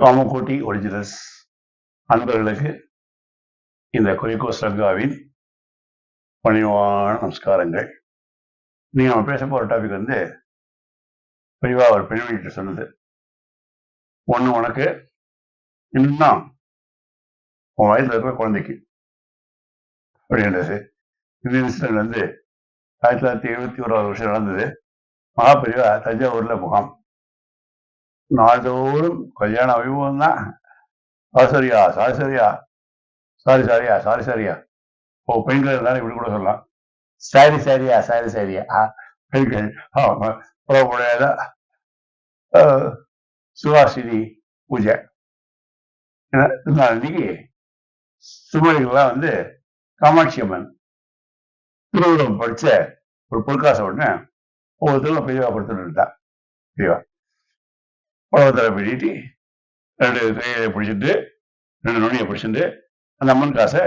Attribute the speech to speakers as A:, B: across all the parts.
A: Kamakoti originals அன்பர்களுக்கு இந்த குரிகோஸ் ரங்காவின் பணிவான நமஸ்காரங்கள். நீங்க நம்ம பேச போற டாபிக் வந்து பெரியவா ஒரு பெண்மணிட்டு சொன்னது. ஒண்ணு உனக்கு, இன்னும் உன் வயசுல இருக்கிற குழந்தைக்கு அப்படின்றது. இந்த இன்சிடென்ட் வந்து 1971 நடந்தது. மகாபெரிவா தஞ்சாவூர்ல முகாம். நாள்தோறும் கல்யாண வைபவம் தான். சாரியா ஓ, பெண்கள் இருந்தாலும் இப்படி கூட சொல்லலாம். சாரியா பெண்கள் புறமுடையாத சுவாசினி பூஜை. அன்னைக்கு சுமதிகள்லாம் வந்து காமாட்சி அம்மன் திருவுருவம் படிச்ச ஒரு பொற்காசை ஒண்ணு ஒவ்வொருத்தரும் பெரியவா கொடுத்துட்டு இருந்தா. பெரியவா உலகத்தில் பிடிட்டு 2 கையை பிடிச்சிட்டு 2 நுனியை பிடிச்சிட்டு அந்த அம்மன் காசை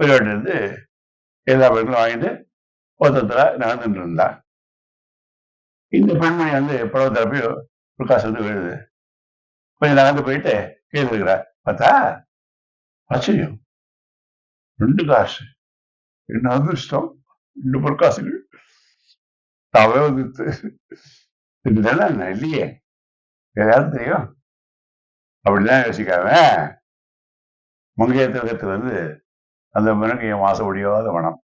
A: பெரியவாட்டு இருந்து எல்லா பெண்களும் வாங்கிட்டு ஒருத்தர நடந்துட்டு இருந்தா. இந்த பெண்மணி வந்து பழவத்தில் போய் ஒரு காசு வந்து விழுது. கொஞ்சம் நகர்ந்து போயிட்டு கீழே இருக்கிறா. பார்த்தா ஆச்சரியம், 2 காசு. என்ன அதிர்ஷ்டம், 2 பொற்காசுகள் தாவே வந்துட்டு. இதுதானே இல்லையே, ஏதாவது தெரியும் அப்படிதான் யோசிக்காம மங்கையத்திற்கு வந்து அந்த மனுக்கு என் மாசம் முடியாத மனம்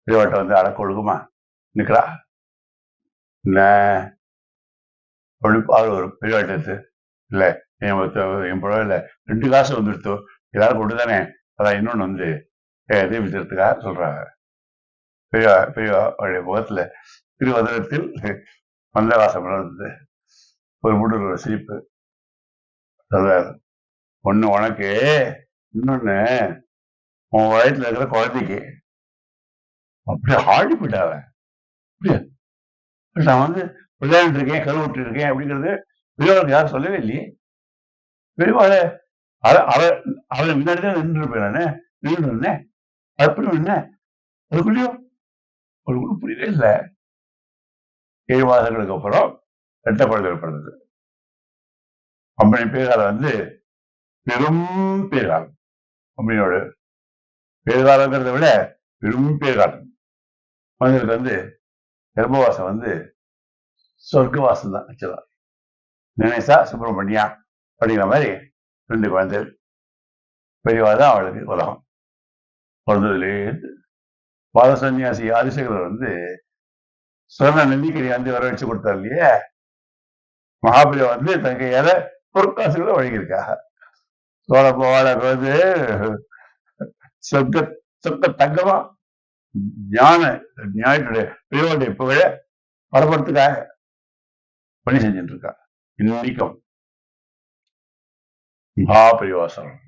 A: பெரியவாட்டை வந்து அடக்க ஒழுகுமா நிற்கிறா. இல்ல ஒரு பெரியவாட்டு இல்லை, என் பரவாயில்ல 2 காசு வந்துடுத்தோ, எல்லாரும் கொண்டு தானே, அதான் இன்னொன்னு வந்து தீபிக்கிறதுக்காக சொல்றாங்க. பெரியவா அவருடைய முகத்துல திருவதனத்தில் மந்தவாசம் நடந்தது. ஒரு முடல் ஒரு சிரிப்பு. சொல்றாரு, ஒண்ணு உனக்கு, இன்னொன்னு உன் வயத்துல இருக்கிற குழந்தைக்கு. அப்படியே ஆடி போயிட்டாவ. நான் வந்து விளையாண்டு இருக்கேன், கருவிட்டு இருக்கேன் அப்படிங்கிறது பெரியவாளுக்கு யாரும் சொல்லவே இல்லையே. பெரியவாளை அவன் முன்னாடி தான் நின்று இருப்பேன். நானு நின்று இருந்தேன். அப்படி என்ன அதுக்குள்ளேயும் ஒரு புரியவே இல்லை. 7 மாதங்களுக்கு அப்புறம் 2 குழந்தை பிறந்தது. அம்மனி பேர்காலம் வந்து பெரும் பேர்காலம். அம்மனியோட பேர்காலங்கிறத விட பெரும் பேர்காலம். மனிதனுக்கு வந்து கர்ப்பவாசம் வந்து சொர்க்கவாசம் தான். ஆக்சுவலா நினைசா சுப்பிரமணியா அப்படிங்கிற மாதிரி 2 குழந்தைகள். பெரியவாதான் அவளுக்கு உலகம். பிறந்ததுலேருந்து பாதசன்னியாசி ஆதிசேகரர் வந்து சொன்ன நெல்லிக்கறி வந்து வர வச்சு கொடுத்தார் இல்லையே, மகாபலியா வந்து தன் கையால பொற்காசுகளை வழங்கியிருக்காங்க. சோழ போவாளுக்கு வந்து சொக்க தங்கமா ஞாயிற்றுடைய பெரியவாளுடைய புகழ பரப்புறதுக்காக பணி செஞ்சுட்டு இருக்கா. இன்னைக்கும் மகாபரிவாசனம்.